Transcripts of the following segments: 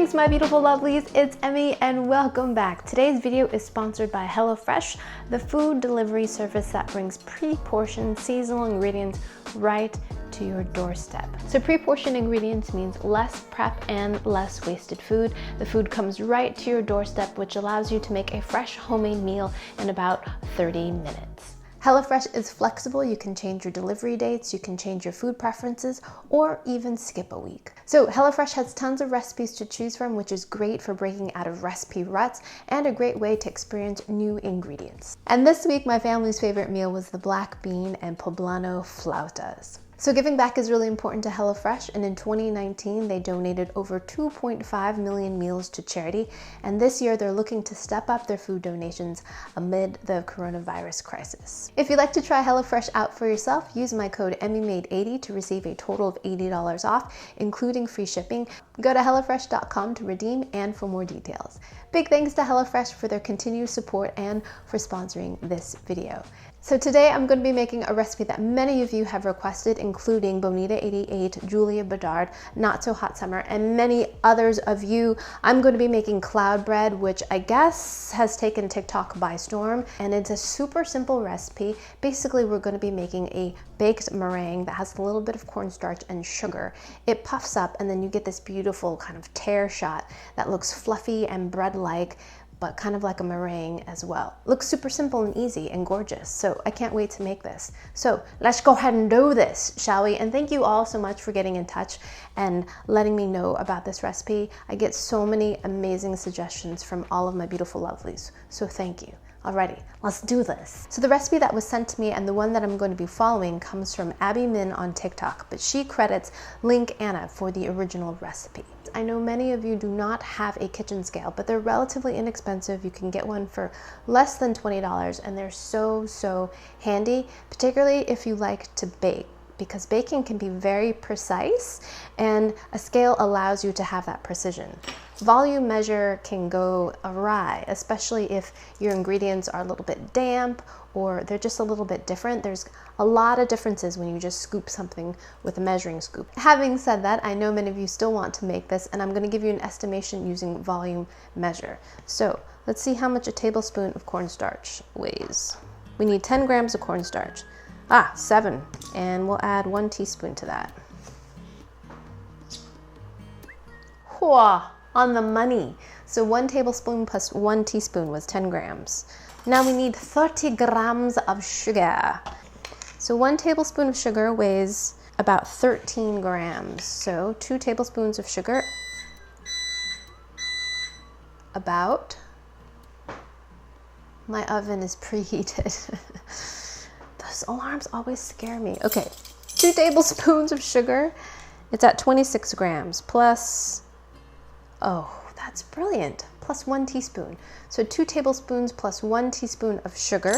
Greetings, my beautiful lovelies, it's Emmy and welcome back. Today's video is sponsored by HelloFresh, the food delivery service that brings pre-portioned seasonal ingredients right to your doorstep. So pre-portioned ingredients means less prep and less wasted food. The food comes right to your doorstep, which allows you to make a fresh homemade meal in about 30 minutes. HelloFresh is flexible. You can change your delivery dates, you can change your food preferences, or even skip a week. So HelloFresh has tons of recipes to choose from, which is great for breaking out of recipe ruts and a great way to experience new ingredients. And this week, my family's favorite meal was the black bean and poblano flautas. So giving back is really important to HelloFresh, and in 2019, they donated over 2.5 million meals to charity, and this year they're looking to step up their food donations amid the coronavirus crisis. If you'd like to try HelloFresh out for yourself, use my code emmymade80 to receive a total of $80 off, including free shipping. Go to HelloFresh.com to redeem and for more details. Big thanks to HelloFresh for their continued support and for sponsoring this video. So today I'm going to be making a recipe that many of you have requested, including Bonita88, Julia Bedard, Not So Hot Summer, and many others of you. I'm going to be making cloud bread, which I guess has taken TikTok by storm, and it's a super simple recipe. Basically, we're going to be making a baked meringue that has a little bit of cornstarch and sugar. It puffs up, and then you get this beautiful kind of tear shot that looks fluffy and bread-like, but kind of like a meringue as well. Looks super simple and easy and gorgeous, so I can't wait to make this. So let's go ahead and do this, shall we? And thank you all so much for getting in touch and letting me know about this recipe. I get so many amazing suggestions from all of my beautiful lovelies, so thank you. Alrighty, let's do this. So the recipe that was sent to me and the one that I'm going to be following comes from Abby Min on TikTok, but she credits Link Anna for the original recipe. I know many of you do not have a kitchen scale, but they're relatively inexpensive. You can get one for less than $20, and they're so handy, particularly if you like to bake, because baking can be very precise and a scale allows you to have that precision. Volume measure can go awry, especially if your ingredients are a little bit damp or they're just a little bit different. There's a lot of differences when you just scoop something with a measuring scoop. Having said that, I know many of you still want to make this, and I'm going to give you an estimation using volume measure. So let's see how much a tablespoon of cornstarch weighs. We need 10 grams of cornstarch. 7, and we'll add 1 teaspoon to that. Whoa, on the money. So 1 tablespoon plus 1 teaspoon was 10 grams. Now we need 30 grams of sugar. So 1 tablespoon of sugar weighs about 13 grams. So 2 tablespoons of sugar, about. My oven is preheated. Those alarms always scare me. Okay, 2 tablespoons of sugar. It's at 26 grams plus, oh, that's brilliant, plus 1 teaspoon. So 2 tablespoons plus 1 teaspoon of sugar,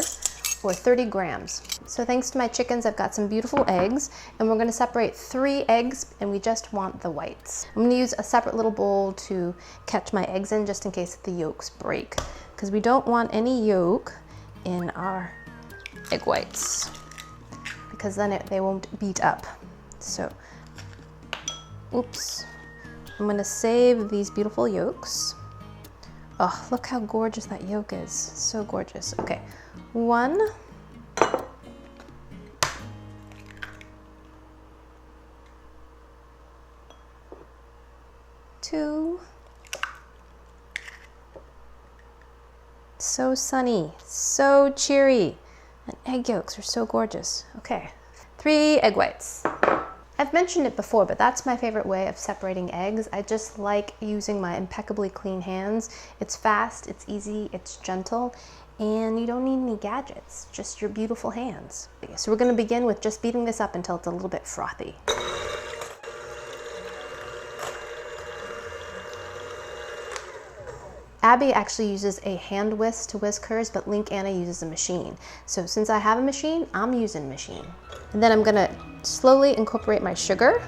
or 30 grams. So thanks to my chickens, I've got some beautiful eggs, and we're gonna separate 3 eggs, and we just want the whites. I'm gonna use a separate little bowl to catch my eggs in, just in case the yolks break, because we don't want any yolk in our egg whites, because then they won't beat up. So, oops. I'm gonna save these beautiful yolks. Oh, look how gorgeous that yolk is. So gorgeous. Okay, 1. 2. So sunny, so cheery. And egg yolks are so gorgeous. Okay, 3 egg whites. I've mentioned it before, but that's my favorite way of separating eggs. I just like using my impeccably clean hands. It's fast, it's easy, it's gentle, and you don't need any gadgets, just your beautiful hands. So we're gonna begin with just beating this up until it's a little bit frothy. Abby actually uses a hand whisk to whisk hers, but Link Anna uses a machine. So since I have a machine, I'm using a machine. And then I'm gonna slowly incorporate my sugar.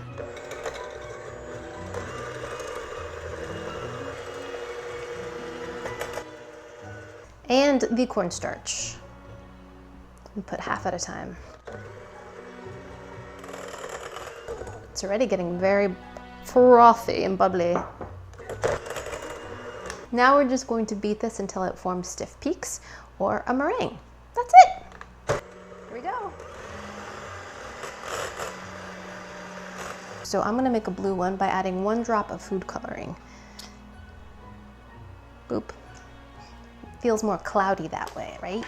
And the cornstarch. And put half at a time. It's already getting very frothy and bubbly. Now we're just going to beat this until it forms stiff peaks or a meringue. That's it. Here we go. So I'm gonna make a blue one by adding 1 drop of food coloring. Boop. Feels more cloudy that way, right?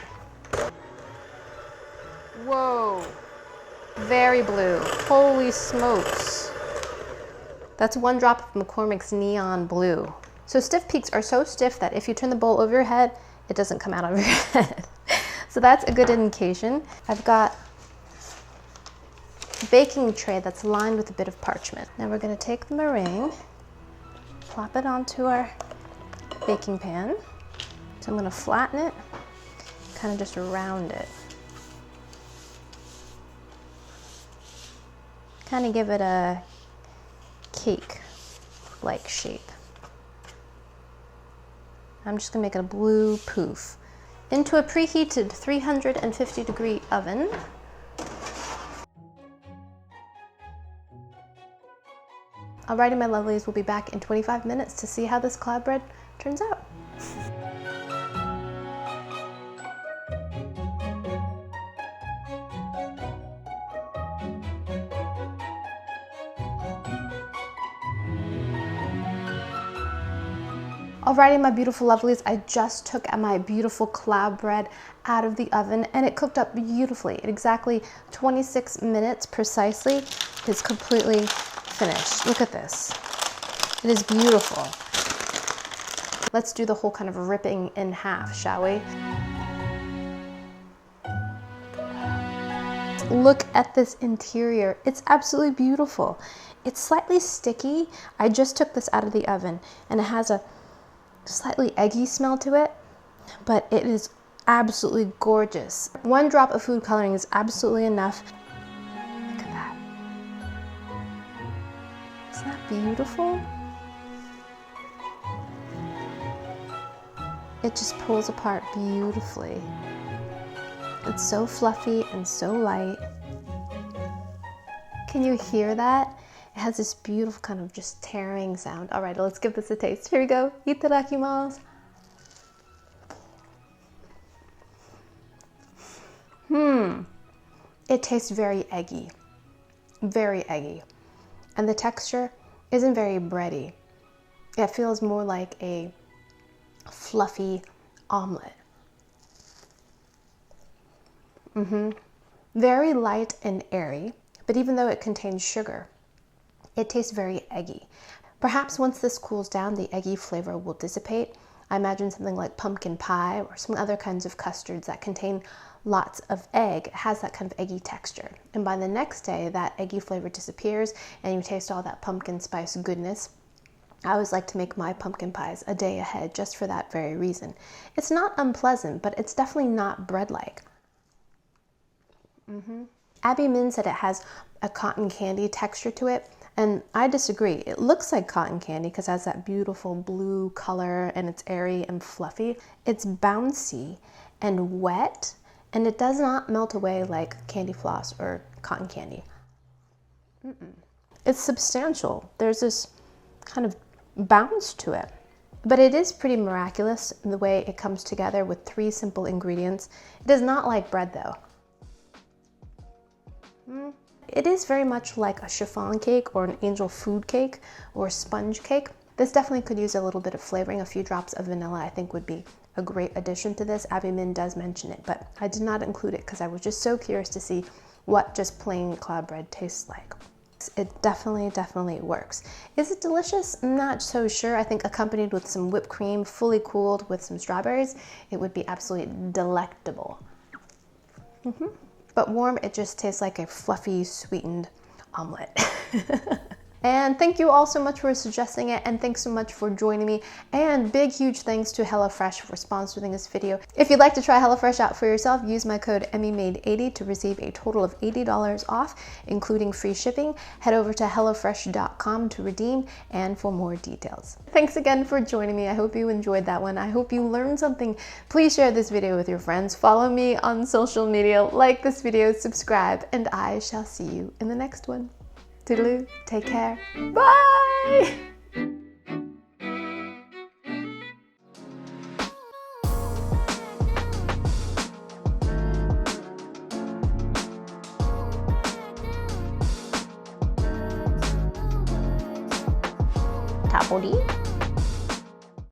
Whoa. Very blue. Holy smokes. That's 1 drop of McCormick's Neon Blue. So stiff peaks are so stiff that if you turn the bowl over your head, it doesn't come out of your head. So that's a good indication. I've got a baking tray that's lined with a bit of parchment. Now we're gonna take the meringue, plop it onto our baking pan. So I'm gonna flatten it, kind of just round it. Kind of give it a cake-like shape. I'm just gonna make it a blue poof. Into a preheated 350-degree oven. Alrighty, my lovelies, we'll be back in 25 minutes to see how this cloud bread turns out. Alrighty, my beautiful lovelies, I just took my beautiful cloud bread out of the oven and it cooked up beautifully. In exactly 26 minutes precisely, it's completely finished. Look at this. It is beautiful. Let's do the whole kind of ripping in half, shall we? Look at this interior. It's absolutely beautiful. It's slightly sticky. I just took this out of the oven and it has a slightly eggy smell to it, but it is absolutely gorgeous. 1 drop of food coloring is absolutely enough. Look at that. Isn't that beautiful? It just pulls apart beautifully. It's so fluffy and so light. Can you hear that? It has this beautiful kind of just tearing sound. All right, let's give this a taste. Here we go. Itadakimasu. It tastes very eggy. Very eggy. And the texture isn't very bready. It feels more like a fluffy omelet. Very light and airy, but even though it contains sugar, it tastes very eggy. Perhaps once this cools down, the eggy flavor will dissipate. I imagine something like pumpkin pie or some other kinds of custards that contain lots of egg has that kind of eggy texture. And by the next day, that eggy flavor disappears and you taste all that pumpkin spice goodness. I always like to make my pumpkin pies a day ahead just for that very reason. It's not unpleasant, but it's definitely not bread-like. Abby Min said it has a cotton candy texture to it, and I disagree. It looks like cotton candy because it has that beautiful blue color and it's airy and fluffy. It's bouncy and wet, and it does not melt away like candy floss or cotton candy. It's substantial. There's this kind of bounce to it, but it is pretty miraculous in the way it comes together with 3 simple ingredients. It is not like bread though. It is very much like a chiffon cake or an angel food cake or sponge cake. This definitely could use a little bit of flavoring. A few drops of vanilla I think would be a great addition to this. Abby Min does mention it, but I did not include it because I was just so curious to see what just plain cloud bread tastes like. It definitely works. Is it delicious? I'm not so sure. I think accompanied with some whipped cream, fully cooled with some strawberries, it would be absolutely delectable. But warm, it just tastes like a fluffy, sweetened omelet. And thank you all so much for suggesting it, and thanks so much for joining me, and big huge thanks to HelloFresh for sponsoring this video. If you'd like to try HelloFresh out for yourself, use my code emmymade80 to receive a total of $80 off, including free shipping. Head over to hellofresh.com to redeem and for more details. Thanks again for joining me. I hope you enjoyed that one. I hope you learned something. Please share this video with your friends. Follow me on social media, like this video, subscribe, and I shall see you in the next one. Toodaloo, take care, bye! 다 보리.